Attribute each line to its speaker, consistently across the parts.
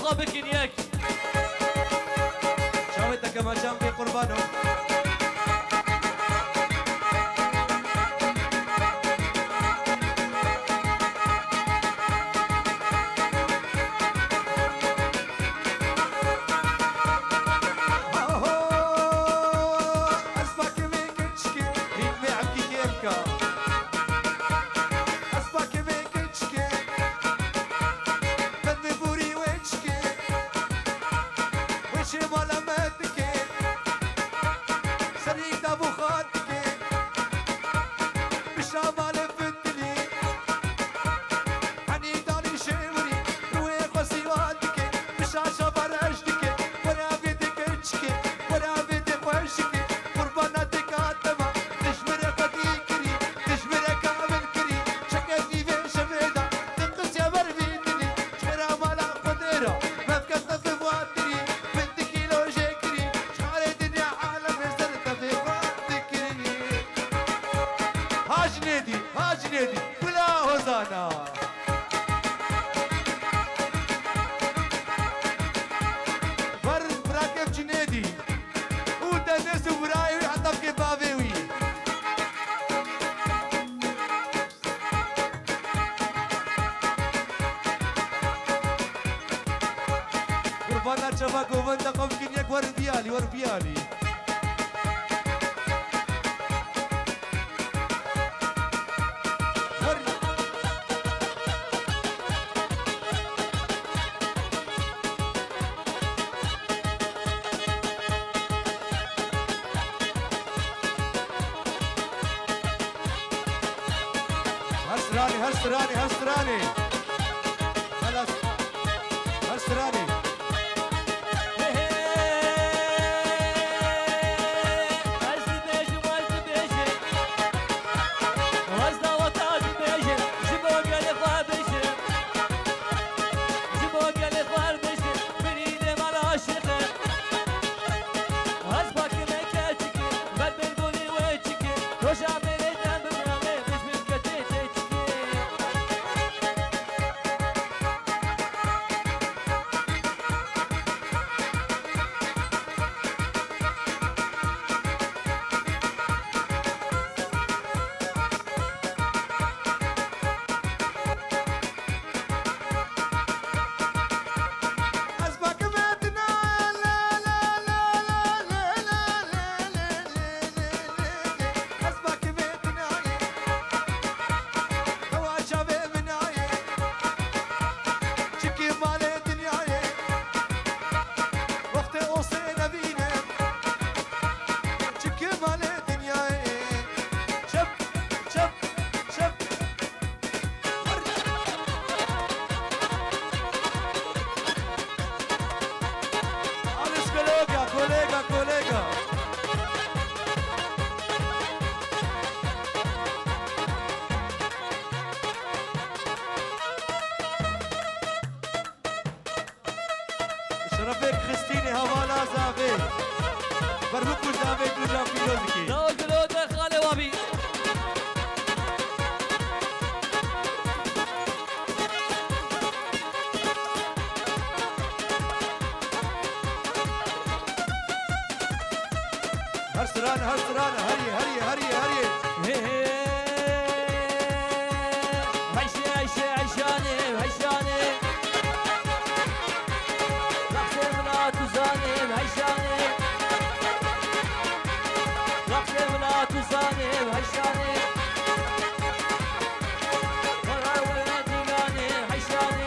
Speaker 1: خوابك إياك
Speaker 2: شاوتك ما شام في قربانه قربانا شفاك وبنتك ممكن يك وربيالي وربيالي هالسراني خلاص هالسراني شرفك خستيني هوالا زابي بربكو زابي تجا فيلوزكي
Speaker 1: داو جلودة خالي وابي
Speaker 2: هرسرانة هري
Speaker 1: عيشاني تزاني وهيشاني رقصي ولا تزاني وهيشاني وراي ولا تيغاني وهيشاني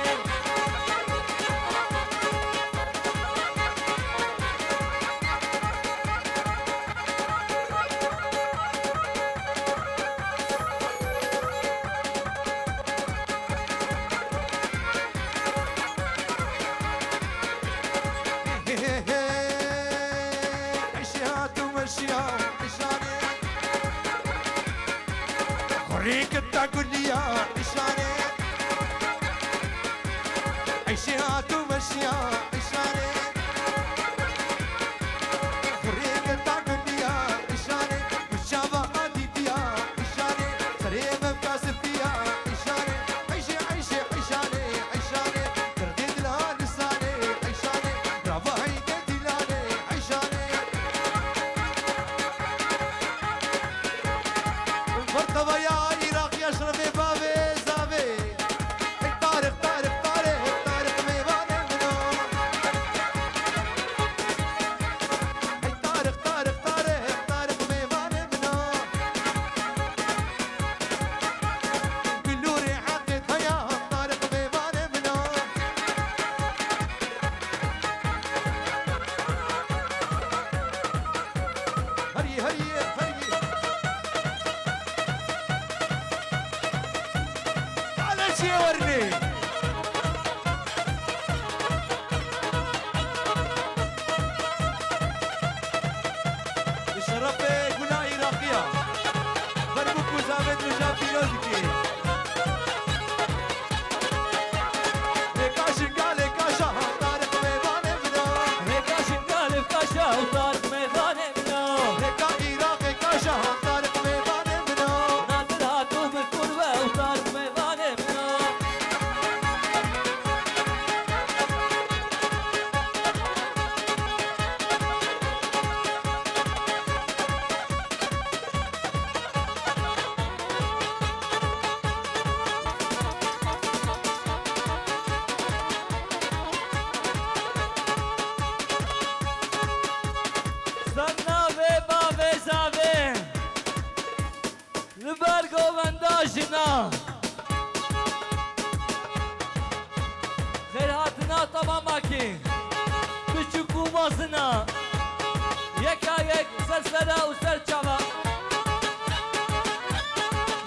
Speaker 2: خريك تقول لي يا عشاني عيشيات ومشيا عشاني خريك تقول لي يا عشاني والشابة عادي يا عشاني سريم مكاسب يا عشاني عيشي عشاني ترديد لها لساني
Speaker 1: گونداجنا خیر هاتنا تماما کی بچکو مازنا یکا یک سرسره و سرچاوا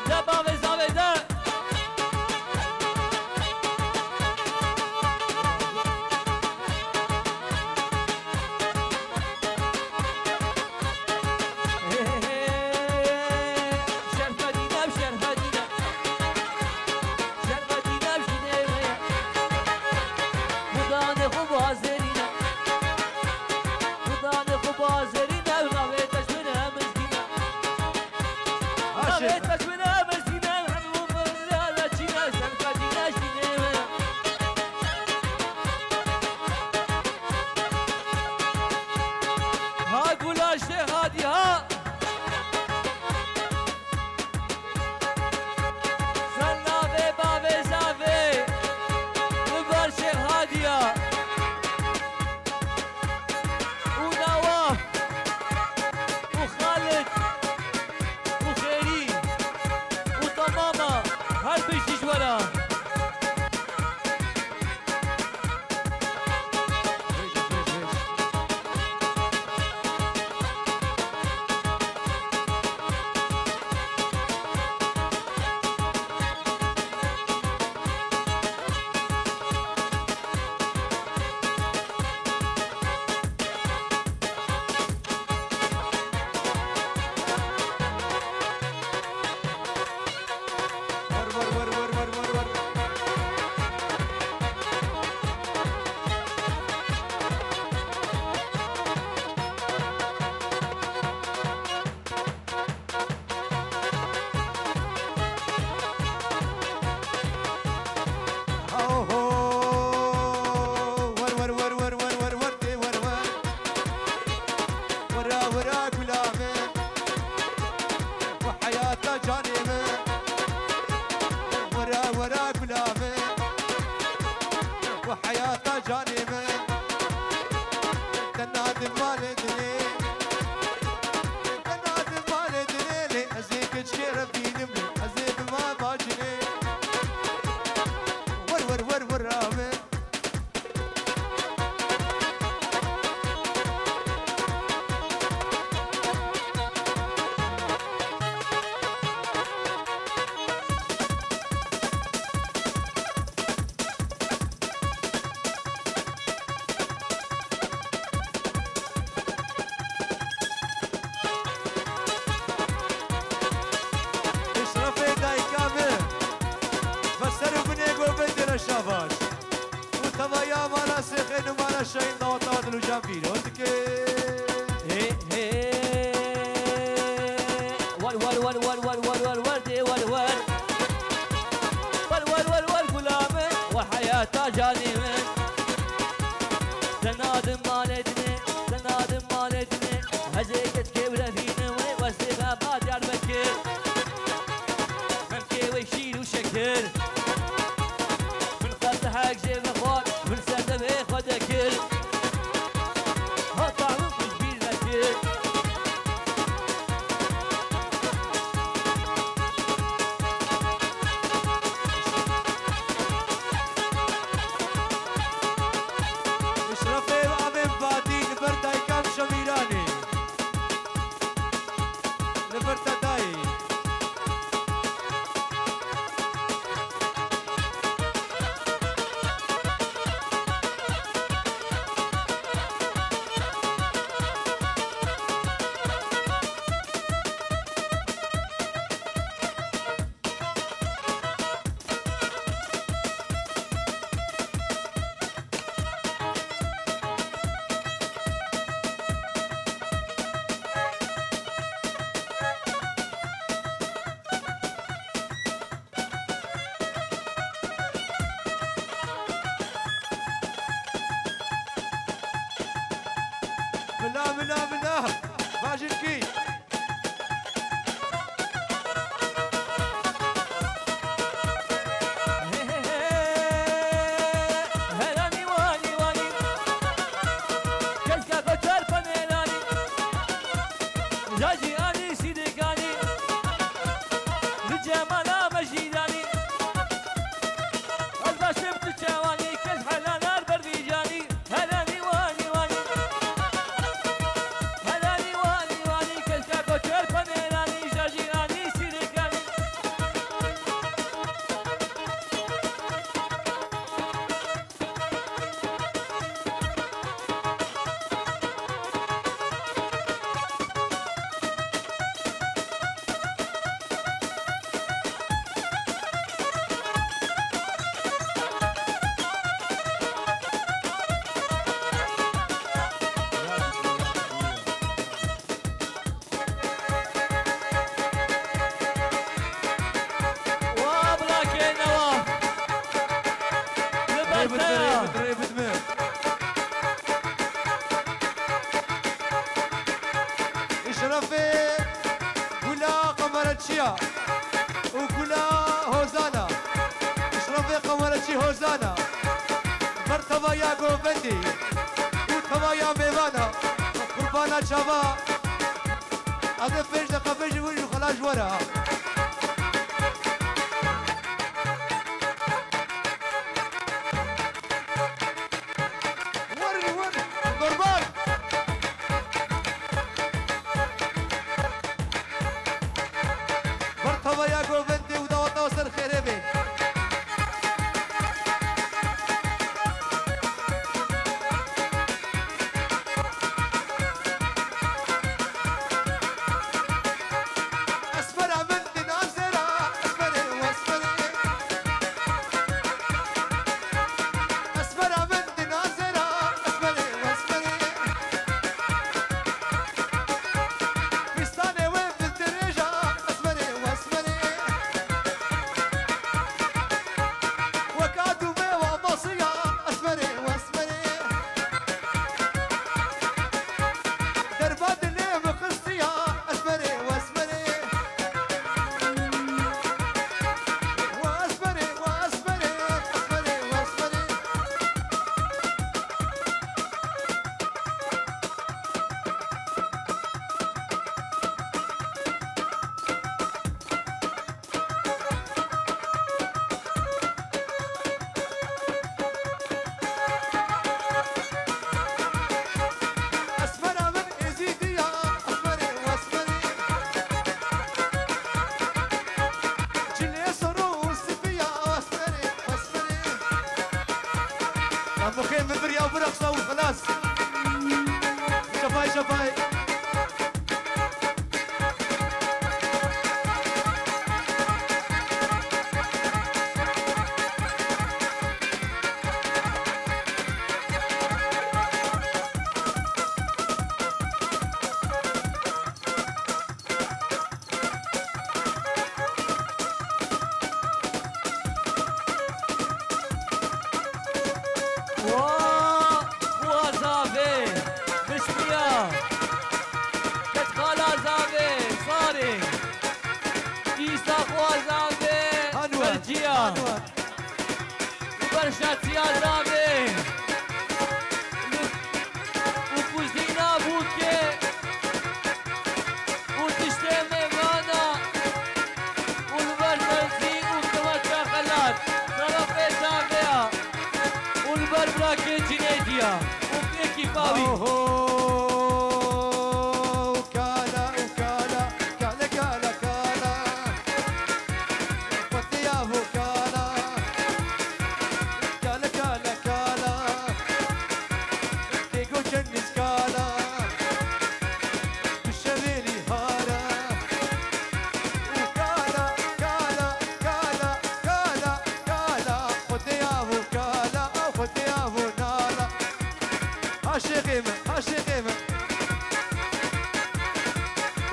Speaker 1: دبا وزاوه ده بارسايا
Speaker 2: اشرفي قولا قمرتشيا وقولا هوزانا اشرفي قمرتشي هوزانا مرتبا يا قوبندي وتبا يا ميوانا قربانا شابا هذا فيش دقا فيش وجه خلاص ورا قربان مرتبا يا قوبندي ودوتنا وصل خيربي مخيم من بريا وبرقصة وخلاص شفاي شفاي
Speaker 1: برشاتيا زامي وكوزينا بوكي وتشتمي مانا والبرمزي وكما خلات طرفي زاميا والبربراكي جنيديا وكيكي باوي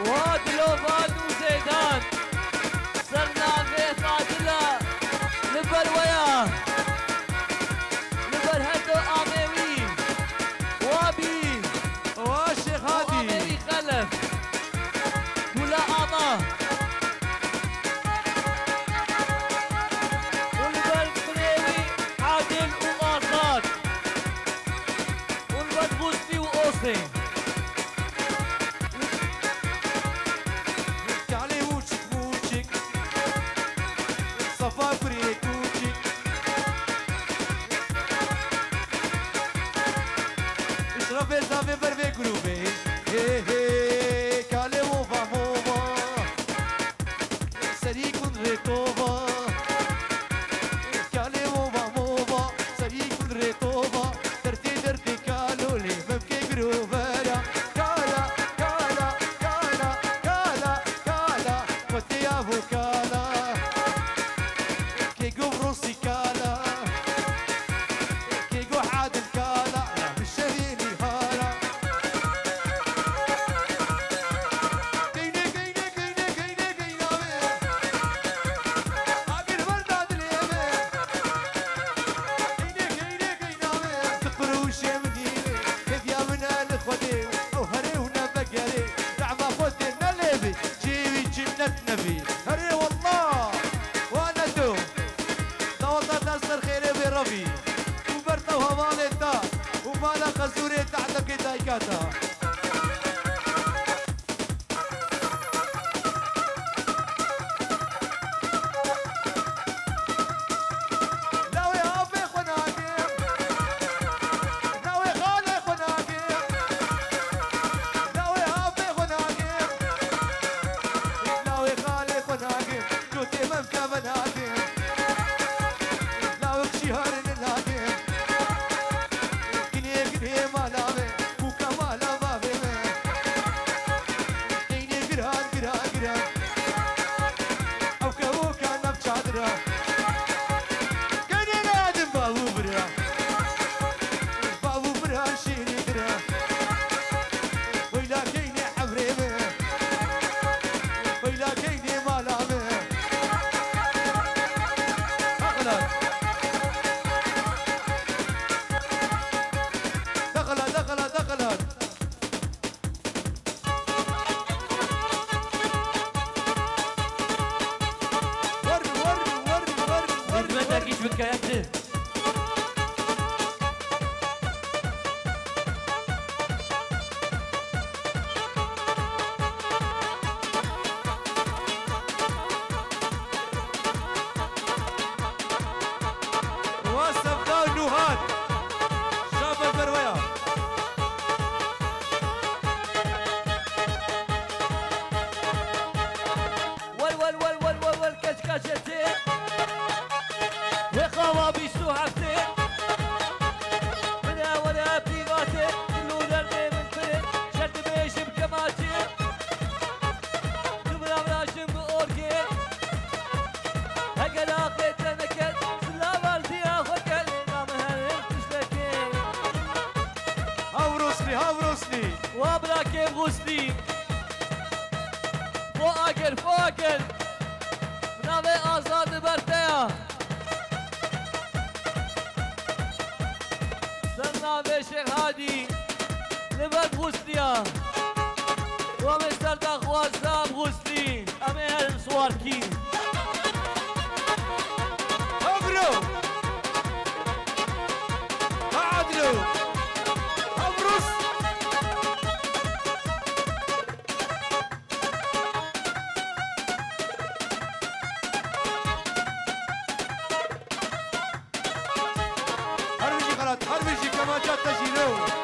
Speaker 1: وادلو فادو زيدان صرنا في قاتلة لبرويا لبرهدو آميوي وابي
Speaker 2: والشيخ هادي
Speaker 1: وآميوي خلف ولا آما والبربريوي عادل ومارصاد والبربوسي
Speaker 2: كاتا
Speaker 1: غسلي فوقر فوقر ناوي آزاد برتيا سرناوي شيخ هادي لبر غسليا ومن سردا خوازاب غسلي أمي هرم سواركي
Speaker 2: أبرو أعدلو أبرس هربجي كما جات تجينو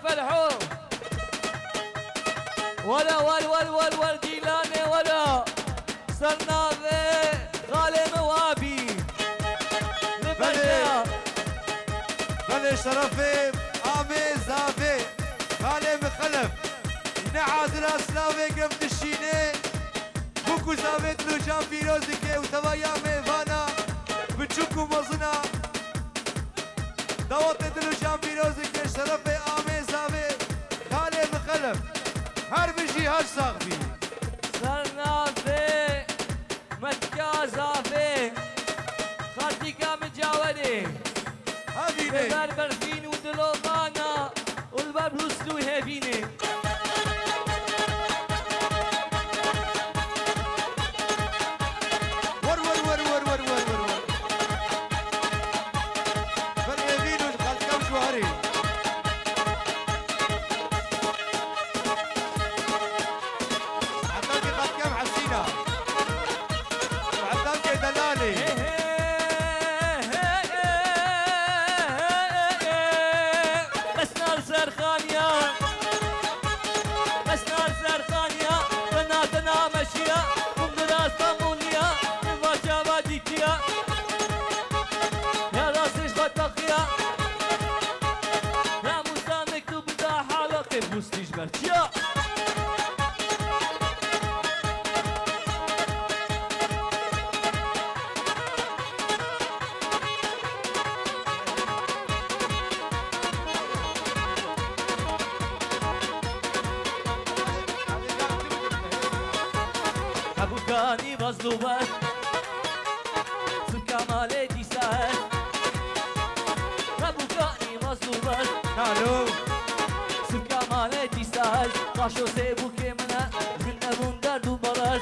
Speaker 1: فرحو ولا ول ديلاني ولا صرنا غالي موابي لبشا
Speaker 2: بلي شرفي آمي زافي غالي مخلف نعاد الأسلاوي قمت الشيني بوكو زافي تلو جام فيروزكي وتوايا ميفانا بتشوكو مزنا دوات تلو جام فيروزكي شرفي آمي زافي غالي مخلف هر بجي هر صاغبي
Speaker 1: صرنا في متكا زافي خاطيكا مجاوري
Speaker 2: هابيني
Speaker 1: البر برفين ودلوفانا والبر بلوسلو هابيني
Speaker 2: ور ور ور ور ور ور ور ور فاليمين خلف كم شواري عطاكي خلف كم حسينا وعطاكي دلالي
Speaker 1: ربوكاني مظلومة سبكمالتي سهل ربوكاني مظلومة
Speaker 2: نالو
Speaker 1: سبكمالتي سهل باشو سيبوكي منا جنة من درد وبرد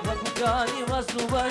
Speaker 1: ربوكاني مظلومة